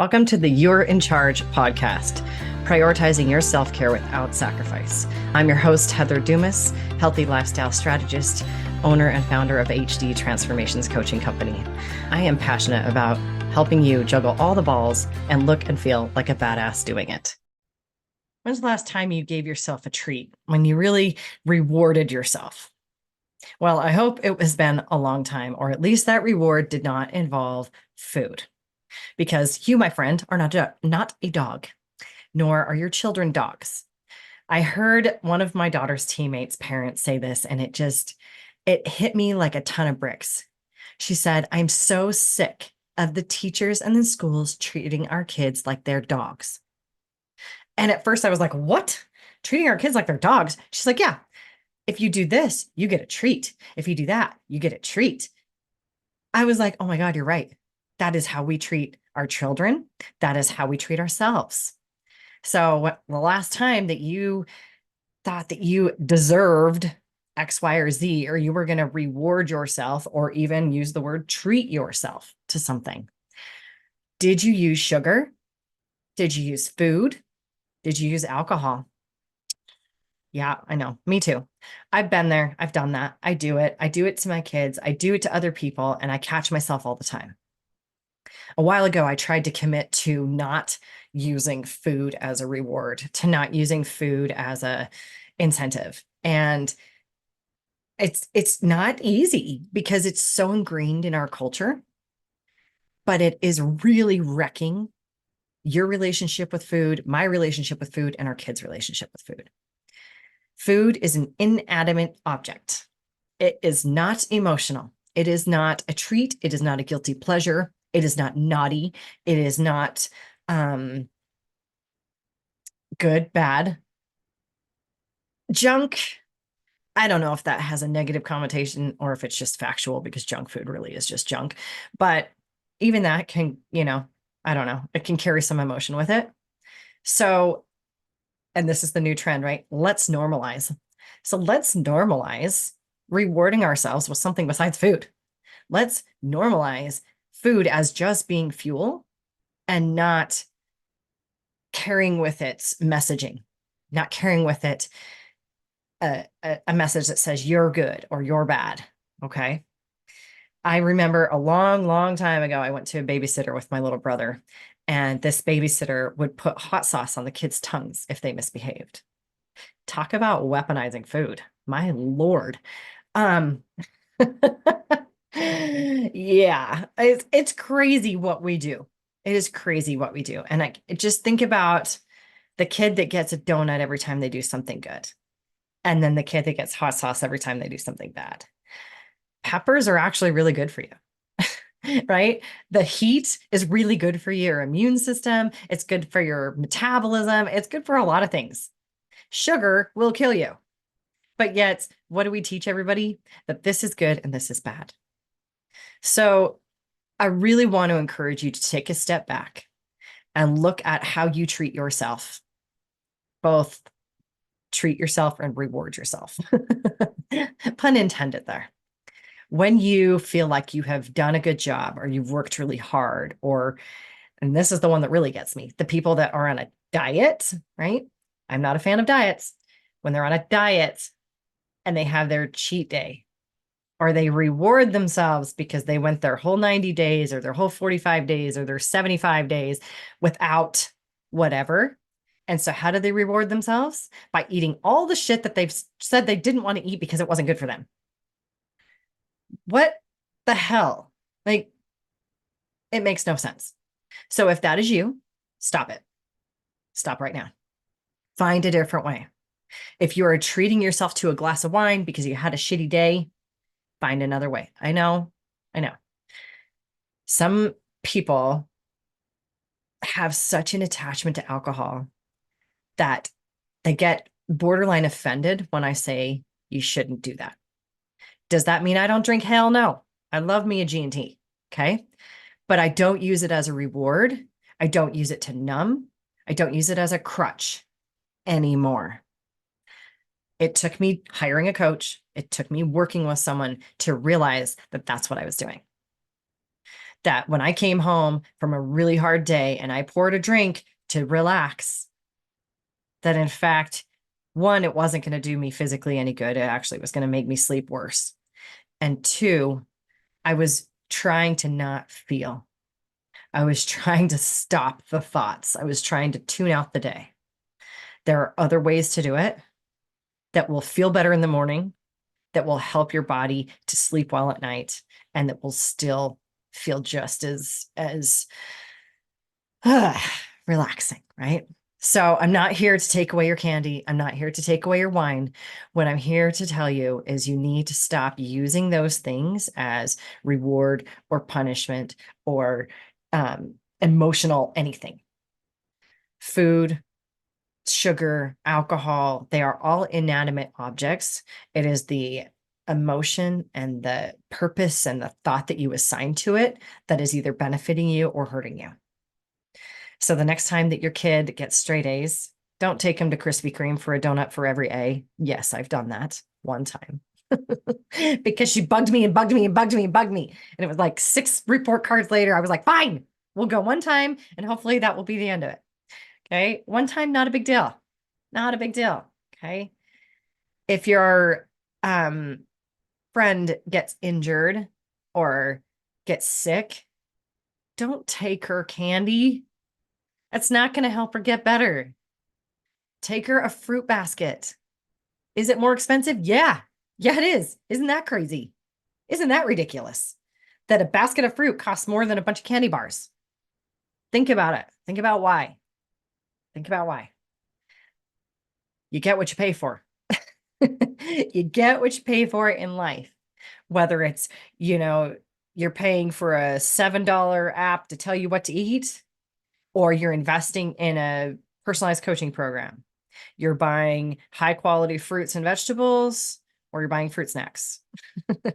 Welcome to the You're in Charge podcast, prioritizing your self-care without sacrifice. I'm your host, Heather Dumas, healthy lifestyle strategist, owner and founder of HD Transformations Coaching Company. I am passionate about helping you juggle all the balls and look and feel like a badass doing it. When's the last time you gave yourself a treat, when you really rewarded yourself? Well, I hope it has been a long time, or at least that reward did not involve food. Because you, my friend, are not a dog, nor are your children dogs. I heard one of my daughter's teammates' parents say this, and it hit me like a ton of bricks. She said, "I'm so sick of the teachers and the schools treating our kids like they're dogs." And at first I was like, "What? Treating our kids like they're dogs?" She's like, "Yeah, if you do this, you get a treat. If you do that, you get a treat." I was like, "Oh my God, you're right. That is how we treat our children. That is how we treat ourselves." So the last time that you thought that you deserved X, Y, or Z, or you were going to reward yourself or even use the word treat yourself to something, did you use sugar? Did you use food? Did you use alcohol? Yeah, I know. Me too. I've been there. I've done that. I do it. I do it to my kids. I do it to other people, and I catch myself all the time. A while ago, I tried to commit to not using food as a reward, to not using food as a incentive. And it's not easy because it's so ingrained in our culture, but it is really wrecking your relationship with food, my relationship with food, and our kids' relationship with food. Food is an inanimate object. It is not emotional. It is not a treat. It is not a guilty pleasure. It is not naughty. It is not good, bad. Junk, I don't know if that has a negative connotation or if it's just factual, because junk food really is just junk. But even that can, I don't know, it can carry some emotion with it. So, and this is the new trend, right? Let's normalize. So let's normalize rewarding ourselves with something besides food. Let's normalize food as just being fuel and not carrying with it messaging, not carrying with it a message that says you're good or you're bad. Okay. I remember a long, long time ago, I went to a babysitter with my little brother, and this babysitter would put hot sauce on the kids' tongues if they misbehaved. Talk about weaponizing food. My Lord. Um, yeah, it's crazy what we do. It is crazy what we do. And I just think about the kid that gets a donut every time they do something good, and then the kid that gets hot sauce every time they do something bad. Peppers are actually really good for you, right? The heat is really good for your immune system. It's good for your metabolism. It's good for a lot of things. Sugar will kill you. But yet, what do we teach everybody? That this is good and this is bad. So I really want to encourage you to take a step back and look at how you treat yourself. Both treat yourself and reward yourself. Pun intended there. When you feel like you have done a good job or you've worked really hard, and this is the one that really gets me, the people that are on a diet, right? I'm not a fan of diets. When they're on a diet and they have their cheat day, or they reward themselves because they went their whole 90 days or their whole 45 days or their 75 days without whatever. And so how do they reward themselves? By eating all the shit that they've said they didn't want to eat because it wasn't good for them. What the hell? Like, it makes no sense. So if that is you, stop it. Stop right now. Find a different way. If you are treating yourself to a glass of wine because you had a shitty day, find another way. I know. Some people have such an attachment to alcohol that they get borderline offended when I say you shouldn't do that. Does that mean I don't drink? Hell no. I love me a G&T. Okay. But I don't use it as a reward. I don't use it to numb. I don't use it as a crutch anymore. It took me hiring a coach. It took me working with someone to realize that that's what I was doing. that when I came home from a really hard day and I poured a drink to relax, that in fact, one, it wasn't going to do me physically any good. It actually was going to make me sleep worse. And two, I was trying to not feel. I was trying to stop the thoughts. I was trying to tune out the day. There are other ways to do it that will feel better in the morning, that will help your body to sleep well at night, and that will still feel just as relaxing, right? So I'm not here to take away your candy. I'm not here to take away your wine. What I'm here to tell you is you need to stop using those things as reward or punishment or emotional anything. Food, sugar, alcohol, they are all inanimate objects. It is the emotion and the purpose and the thought that you assign to it that is either benefiting you or hurting you. So the next time that your kid gets straight A's, don't take him to Krispy Kreme for a donut for every A. Yes, I've done that one time. Because she bugged me and bugged me and bugged me and bugged me. And it was like 6 report cards later. I was like, fine, we'll go one time and hopefully that will be the end of it. Okay. One time, not a big deal. Not a big deal. Okay. If your friend gets injured or gets sick, don't take her candy. That's not going to help her get better. Take her a fruit basket. Is it more expensive? Yeah. Yeah, it is. Isn't that crazy? Isn't that ridiculous? That a basket of fruit costs more than a bunch of candy bars. Think about it. Think about why. Think about why. You get what you pay for. You get what you pay for in life. Whether it's, you're paying for a $7 app to tell you what to eat, or you're investing in a personalized coaching program. You're buying high quality fruits and vegetables, or you're buying fruit snacks,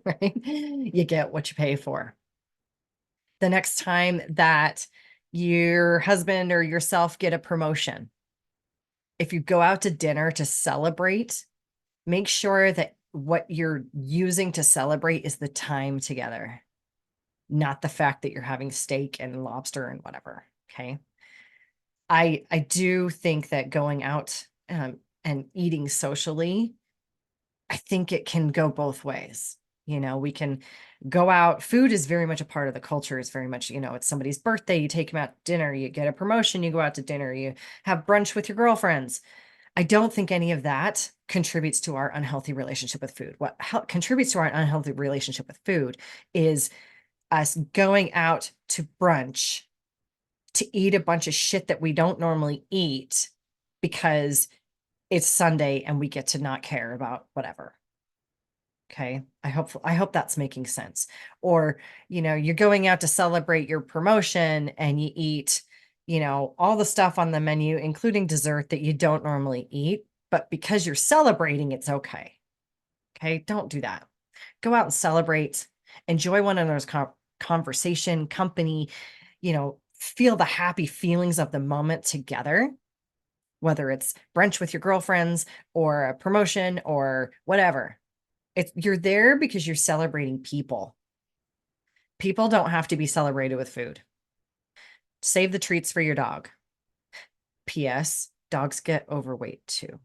right? You get what you pay for. The next time that your husband or yourself get a promotion, if you go out to dinner to celebrate, make sure that what you're using to celebrate is the time together, not the fact that you're having steak and lobster and whatever. Okay. I do think that going out and eating socially, I think it can go both ways. We can go out. Food is very much a part of the culture. It's very much, it's somebody's birthday. You take them out to dinner, you get a promotion, you go out to dinner, you have brunch with your girlfriends. I don't think any of that contributes to our unhealthy relationship with food. What contributes to our unhealthy relationship with food is us going out to brunch to eat a bunch of shit that we don't normally eat because it's Sunday and we get to not care about whatever. Okay. I hope that's making sense. Or, you're going out to celebrate your promotion and you eat, all the stuff on the menu, including dessert that you don't normally eat, but because you're celebrating, it's okay. Okay. Don't do that. Go out and celebrate, enjoy one another's conversation, company, feel the happy feelings of the moment together, whether it's brunch with your girlfriends or a promotion or whatever. You're there because you're celebrating people. People don't have to be celebrated with food. Save the treats for your dog. P.S. Dogs get overweight too.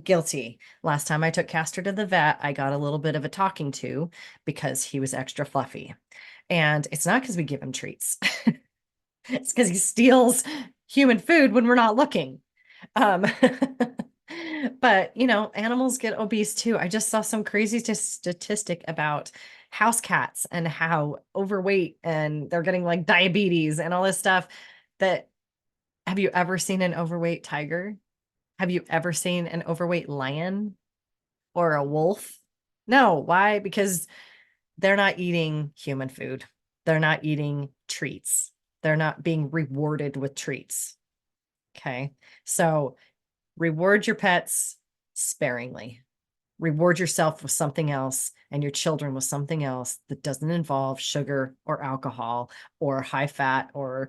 Guilty. Last time I took Castor to the vet, I got a little bit of a talking to because he was extra fluffy. And it's not because we give him treats. It's because he steals human food when we're not looking. Um, but animals get obese too. I just saw some crazy statistic about house cats and how overweight and they're getting like diabetes and all this stuff. Have you ever seen an overweight tiger? Have you ever seen an overweight lion or a wolf? No. Why? Because they're not eating human food. They're not eating treats. They're not being rewarded with treats. Okay. So reward your pets sparingly. Reward yourself with something else and your children with something else that doesn't involve sugar or alcohol or high fat or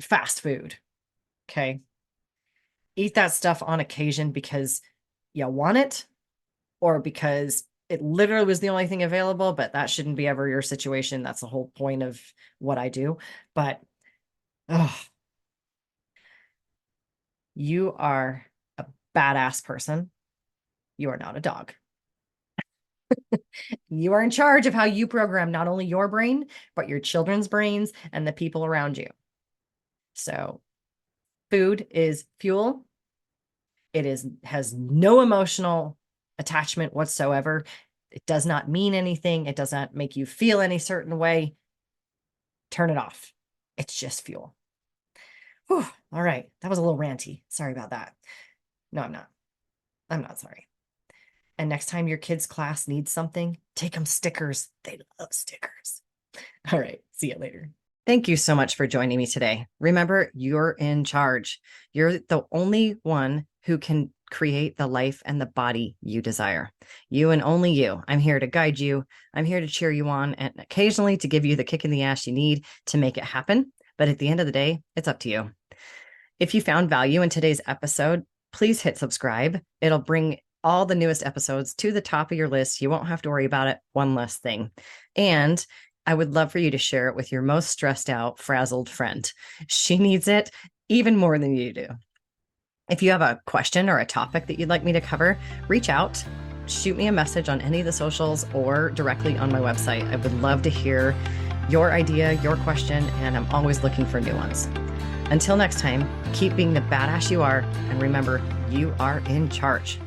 fast food. Okay. Eat that stuff on occasion because you want it or because it literally was the only thing available, but that shouldn't be ever your situation. That's the whole point of what I do. But you are a badass person. You are not a dog. You are in charge of how you program not only your brain, but your children's brains and the people around you. So food is fuel. Has no emotional attachment whatsoever. It does not mean anything. It does not make you feel any certain way. Turn it off. It's just fuel. Whew. All right. That was a little ranty. Sorry about that. No, I'm not. I'm not sorry. And next time your kid's class needs something, take them stickers. They love stickers. All right. See you later. Thank you so much for joining me today. Remember, you're in charge. You're the only one who can create the life and the body you desire. You and only you. I'm here to guide you. I'm here to cheer you on and occasionally to give you the kick in the ass you need to make it happen. But at the end of the day, it's up to you. If you found value in today's episode, please hit subscribe. It'll bring all the newest episodes to the top of your list. You won't have to worry about it. One less thing. And I would love for you to share it with your most stressed out, frazzled friend. She needs it even more than you do. If you have a question or a topic that you'd like me to cover, reach out, shoot me a message on any of the socials or directly on my website. I would love to hear your idea, your question, and I'm always looking for new ones. Until next time, keep being the badass you are, and remember, you are in charge.